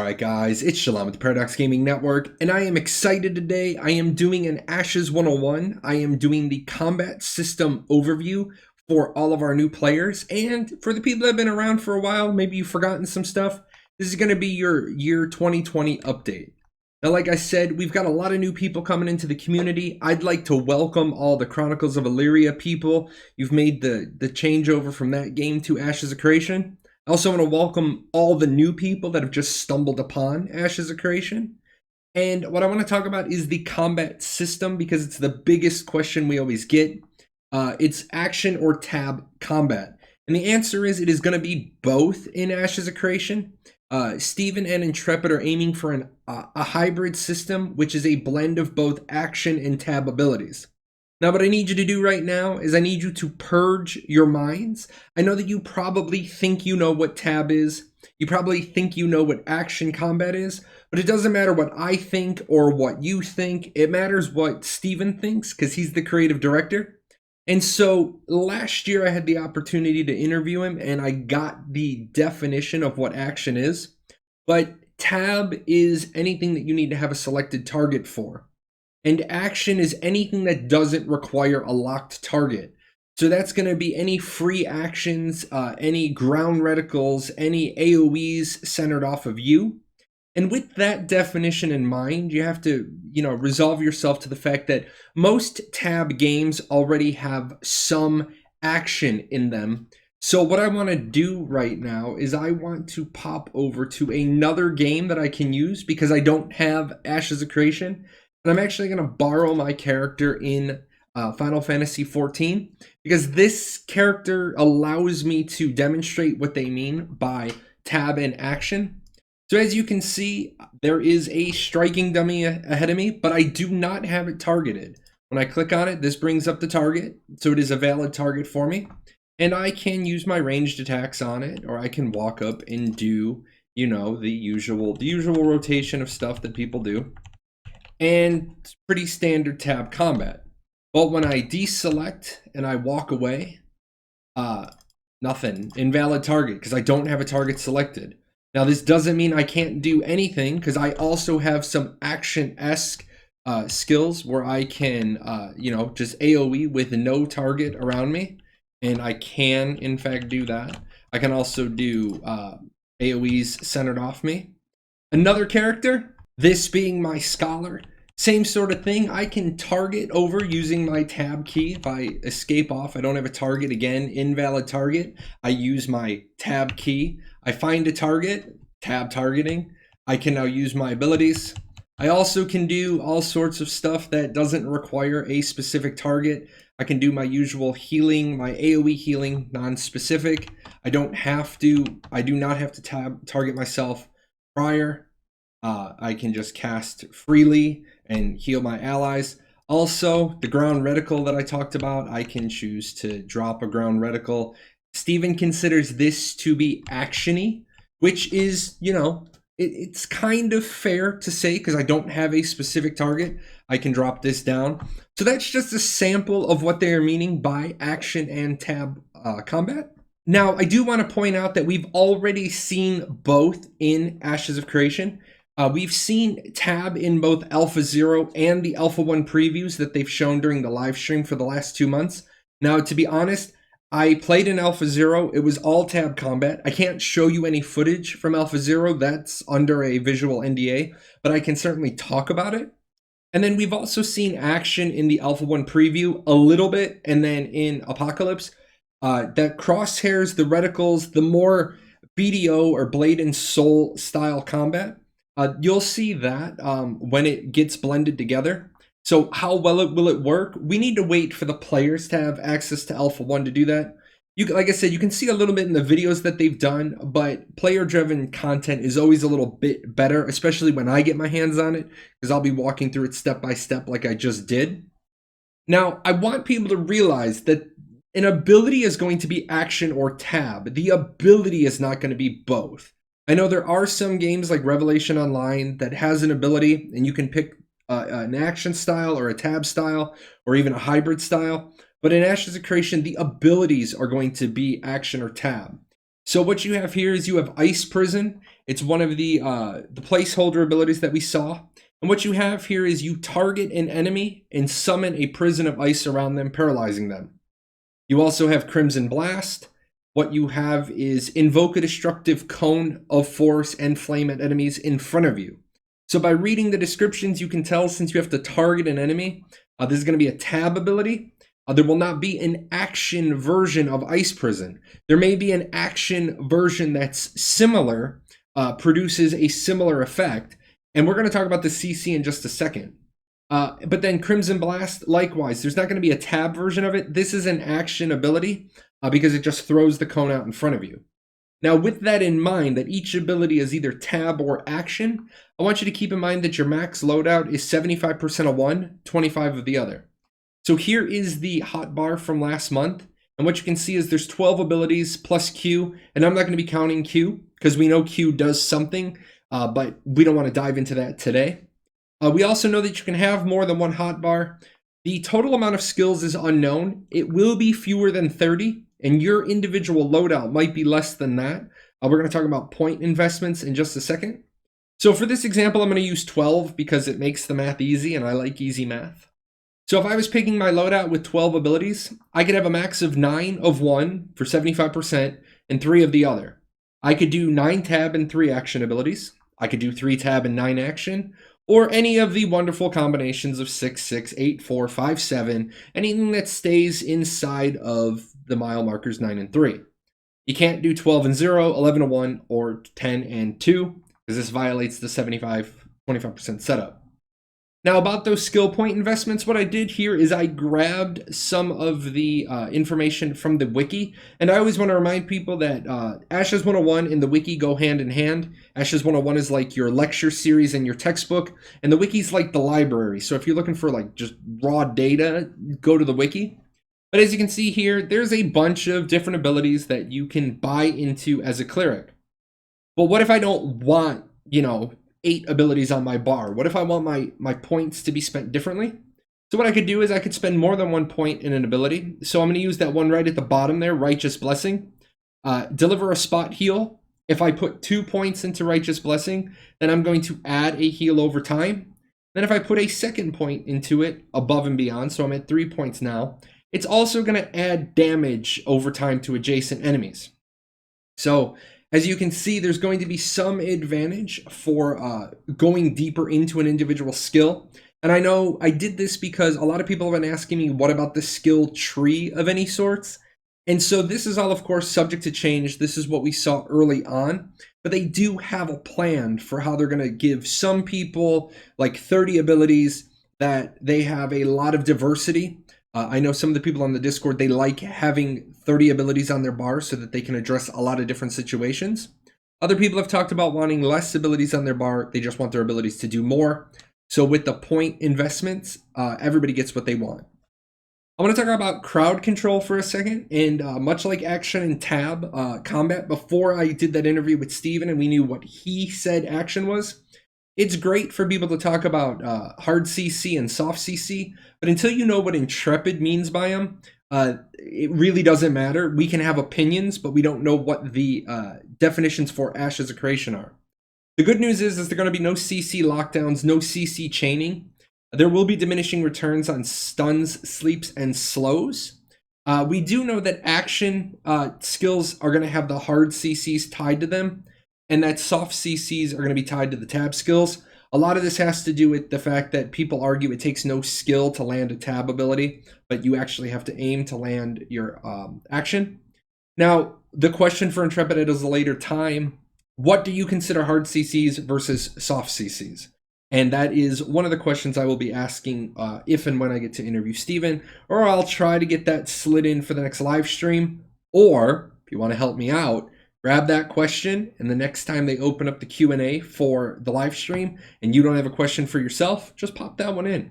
Alright guys, it's Jahlon with the Paradox Gaming Network, and I am excited today. I am doing an Ashes 101. I am doing the combat system overview for all of our new players, and for the people that have been around for a while, maybe you've forgotten some stuff, this is going to be your year 2020 update. Now, like I said, we've got a lot of new people coming into the community. I'd like to welcome all the Chronicles of Illyria people. You've made the changeover from that game to Ashes of Creation. I also want to welcome all the new people that have just stumbled upon Ashes of Creation. And what I want to talk about is the combat system, because it's the biggest question we always get. It's action or tab combat. And the answer is it is going to be both in Ashes of Creation. Steven and Intrepid are aiming for a hybrid system, which is a blend of both action and tab abilities. Now, what I need you to do right now is I need you to purge your minds. I know that you probably think you know what tab is. You probably think you know what action combat is, but it doesn't matter what I think or what you think. It matters what Steven thinks, because he's the creative director. And so last year I had the opportunity to interview him, and I got the definition of what action is. But tab is anything that you need to have a selected target for. And action is anything that doesn't require a locked target. So that's going to be any free actions, any ground reticles, any AoEs centered off of you. And with that definition in mind, you have to, resolve yourself to the fact that most tab games already have some action in them. So what I want to do right now is I want to pop over to another game that I can use, because I don't have Ashes of Creation. And I'm actually going to borrow my character in Final Fantasy XIV, because this character allows me to demonstrate what they mean by tab and action. So as you can see, there is a striking dummy ahead of me, but I do not have it targeted. When I click on it, this brings up the target, so it is a valid target for me. And I can use my ranged attacks on it, or I can walk up and do, the usual rotation of stuff that people do. And it's pretty standard tab combat. But when I deselect and I walk away, nothing, invalid target, because I don't have a target selected. Now this doesn't mean I can't do anything, because I also have some action-esque skills where I can, just AoE with no target around me. And I can, in fact, do that. I can also do AoEs centered off me. Another character, this being my scholar, same sort of thing. I can target over using my tab key. If I escape off, I don't have a target, again, invalid target. I use my tab key. I find a target, tab targeting. I can now use my abilities. I also can do all sorts of stuff that doesn't require a specific target. I can do my usual healing, my AoE healing, non-specific. I do not have to target myself prior. I can just cast freely and heal my allies. Also, the ground reticle that I talked about, I can choose to drop a ground reticle. Steven considers this to be actiony, which is, it's kind of fair to say, because I don't have a specific target. I can drop this down. So that's just a sample of what they are meaning by action and tab combat. Now, I do want to point out that we've already seen both in Ashes of Creation. We've seen tab in both Alpha 0 and the Alpha 1 previews that they've shown during the live stream for the last 2 months. Now, to be honest, I played in Alpha 0. It was all tab combat. I can't show you any footage from Alpha 0. That's under a visual NDA, but I can certainly talk about it. And then we've also seen action in the Alpha 1 preview a little bit, and then in Apocalypse. That crosshairs, the reticles, the more BDO or Blade and Soul style combat. You'll see that when it gets blended together. So how well will it work? We need to wait for the players to have access to Alpha 1 to do that. Like I said, you can see a little bit in the videos that they've done, but player-driven content is always a little bit better, especially when I get my hands on it, because I'll be walking through it step by step like I just did. Now, I want people to realize that an ability is going to be action or tab. The ability is not going to be both. I know there are some games like Revelation Online that has an ability, and you can pick an action style or a tab style or even a hybrid style. But in Ashes of Creation, the abilities are going to be action or tab. So what you have here is you have Ice Prison. It's one of the placeholder abilities that we saw. And what you have here is you target an enemy and summon a prison of ice around them, paralyzing them. You also have Crimson Blast. What you have is invoke a destructive cone of force and flame at enemies in front of you. So by reading the descriptions, you can tell since you have to target an enemy, this is going to be a tab ability. There will not be an action version of Ice Prison. There may be an action version that's similar, produces a similar effect. And we're going to talk about the CC in just a second. But then Crimson Blast, likewise, there's not going to be a tab version of it. This is an action ability because it just throws the cone out in front of you. Now, with that in mind, that each ability is either tab or action, I want you to keep in mind that your max loadout is 75% of one, 25 of the other. So here is the hotbar from last month. And what you can see is there's 12 abilities plus Q. And I'm not going to be counting Q because we know Q does something, but we don't want to dive into that today. We also know that you can have more than one hotbar. The total amount of skills is unknown. It will be fewer than 30, and your individual loadout might be less than that. We're going to talk about point investments in just a second. So for this example, I'm going to use 12 because it makes the math easy, and I like easy math. So if I was picking my loadout with 12 abilities, I could have a max of 9 of one for 75% and 3 of the other. I could do 9 tab and 3 action abilities. I could do 3 tab and 9 action, or any of the wonderful combinations of 6, 6, 8, 4, 5, 7, anything that stays inside of the mile markers 9 and 3. You can't do 12 and 0, 11 and 1, or 10 and 2, because this violates the 25% setup. Now about those skill point investments, what I did here is I grabbed some of the information from the wiki, and I always want to remind people that Ashes 101 and the wiki go hand in hand. Ashes 101 is like your lecture series and your textbook, and the wiki's like the library. So if you're looking for like just raw data, go to the wiki. But as you can see here, there's a bunch of different abilities that you can buy into as a cleric. But what if I don't want, 8 abilities on my bar? What if I want my points to be spent differently? So what I could do is I could spend more than 1 point in an ability. So I'm going to use that one right at the bottom there, Righteous Blessing. Deliver a spot heal. If I put 2 points into Righteous Blessing, then I'm going to add a heal over time. Then if I put a second point into it above and beyond, so I'm at 3 points now, it's also going to add damage over time to adjacent enemies. So as you can see, there's going to be some advantage for going deeper into an individual skill. And I know I did this because a lot of people have been asking me, what about the skill tree of any sorts? And so this is all, of course, subject to change. This is what we saw early on. But they do have a plan for how they're going to give some people like 30 abilities that they have a lot of diversity. I know some of the people on the Discord, they like having 30 abilities on their bar so that they can address a lot of different situations. Other people have talked about wanting less abilities on their bar. They just want their abilities to do more. So with the point investments, everybody gets what they want. I want to talk about crowd control for a second. And much like action and tab combat, before I did that interview with Steven and we knew what he said action was, it's great for people to talk about hard CC and soft CC, but until you know what Intrepid means by them, it really doesn't matter. We can have opinions, but we don't know what the definitions for Ash as a creation are. The good news is there going to be no CC lockdowns, no CC chaining. There will be diminishing returns on stuns, sleeps, and slows. We do know that action skills are going to have the hard CCs tied to them, and that soft CCs are going to be tied to the tab skills. A lot of this has to do with the fact that people argue it takes no skill to land a tab ability, but you actually have to aim to land your action. Now, the question for Intrepid at a later time, what do you consider hard CCs versus soft CCs? And that is one of the questions I will be asking if and when I get to interview Steven, or I'll try to get that slid in for the next live stream. Or, if you want to help me out, grab that question, and the next time they open up the Q&A for the live stream and you don't have a question for yourself, just pop that one in.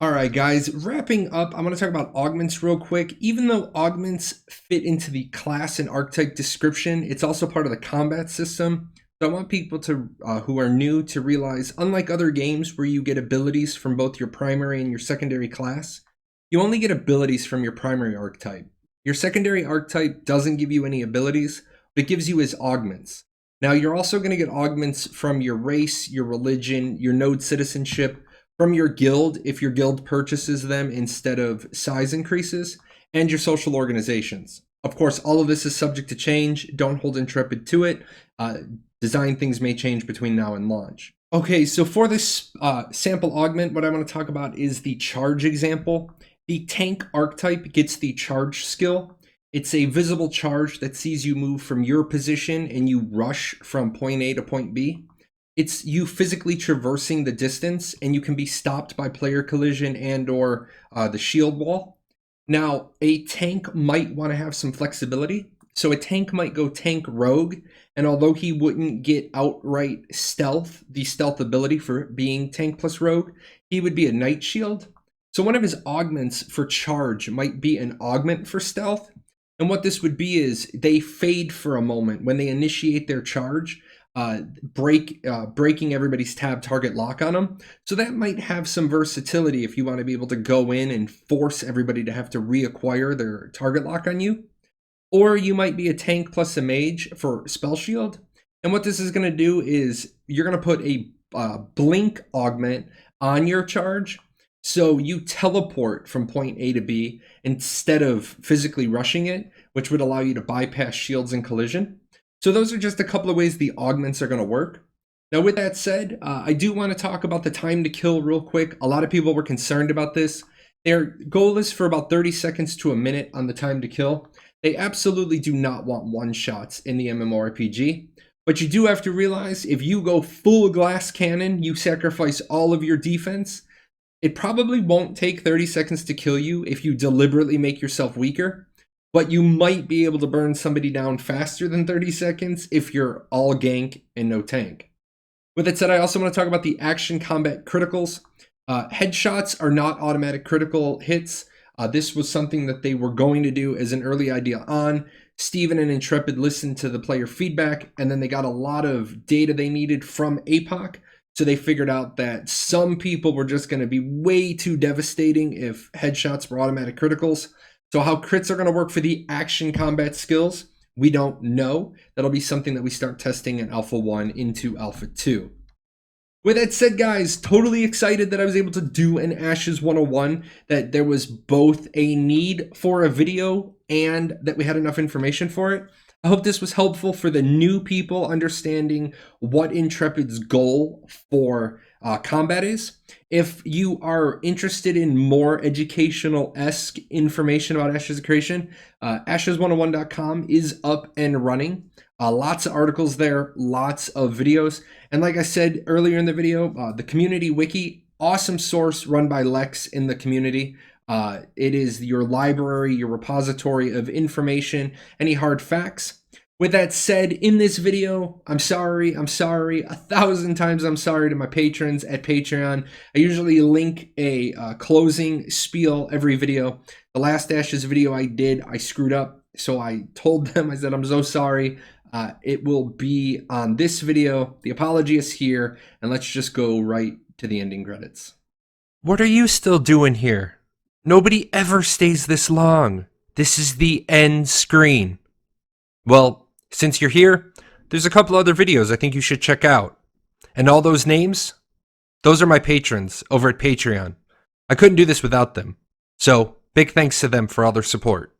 All right, guys, wrapping up, I'm going to talk about augments real quick. Even though augments fit into the class and archetype description, it's also part of the combat system. So I want people to who are new to realize, unlike other games where you get abilities from both your primary and your secondary class, you only get abilities from your primary archetype. Your secondary archetype doesn't give you any abilities. that gives you is augments. Now, you're also going to get augments from your race, your religion, your node citizenship, from your guild if your guild purchases them instead of size increases, and your social organizations. Of course, all of this is subject to change. Don't hold Intrepid to it. Design things may change between now and launch. Okay, so for this sample augment, what I want to talk about is the charge example. The tank archetype gets the charge skill. It's a visible charge that sees you move from your position and you rush from point A to point B. It's you physically traversing the distance, and you can be stopped by player collision and or the shield wall. Now, a tank might want to have some flexibility. So a tank might go tank rogue, and although he wouldn't get outright stealth, the stealth ability for being tank plus rogue, he would be a night shield. So one of his augments for charge might be an augment for stealth. And what this would be is they fade for a moment when they initiate their charge, breaking everybody's tab target lock on them. So that might have some versatility if you want to be able to go in and force everybody to have to reacquire their target lock on you. Or you might be a tank plus a mage for spell shield. And what this is going to do is you're going to put a blink augment on your charge. So you teleport from point A to B instead of physically rushing it, which would allow you to bypass shields and collision. So those are just a couple of ways the augments are going to work. Now, with that said, I do want to talk about the time to kill real quick. A lot of people were concerned about this. Their goal is for about 30 seconds to a minute on the time to kill. They absolutely do not want one-shots in the MMORPG. But you do have to realize if you go full glass cannon, you sacrifice all of your defense. It probably won't take 30 seconds to kill you if you deliberately make yourself weaker. But you might be able to burn somebody down faster than 30 seconds if you're all gank and no tank. With that said, I also want to talk about the action combat criticals. Headshots are not automatic critical hits. This was something that they were going to do as an early idea on. Steven and Intrepid listened to the player feedback, and then they got a lot of data they needed from APOC. So they figured out that some people were just going to be way too devastating if headshots were automatic criticals. So how crits are going to work for the action combat skills, we don't know. That'll be something that we start testing in Alpha 1 into Alpha 2. With that said, guys, totally excited that I was able to do an Ashes 101, that there was both a need for a video and that we had enough information for it. I hope this was helpful for the new people understanding what Intrepid's goal for combat is. If you are interested in more educational-esque information about Ashes of Creation, ashes101.com is up and running. Lots of articles there, lots of videos. And like I said earlier in the video, the community wiki, awesome source run by Lex in the community. It is your library, your repository of information, any hard facts. With that said, in this video, I'm sorry, 1,000 times I'm sorry to my patrons at Patreon. I usually link a closing spiel every video. The last Ashes video I did, I screwed up. So I told them, I said, I'm so sorry. It will be on this video. The apology is here, and let's just go right to the ending credits. What are you still doing here? Nobody ever stays this long. This is the end screen. Well, since you're here, there's a couple other videos I think you should check out. And all those names, those are my patrons over at Patreon. I couldn't do this without them. So, big thanks to them for all their support.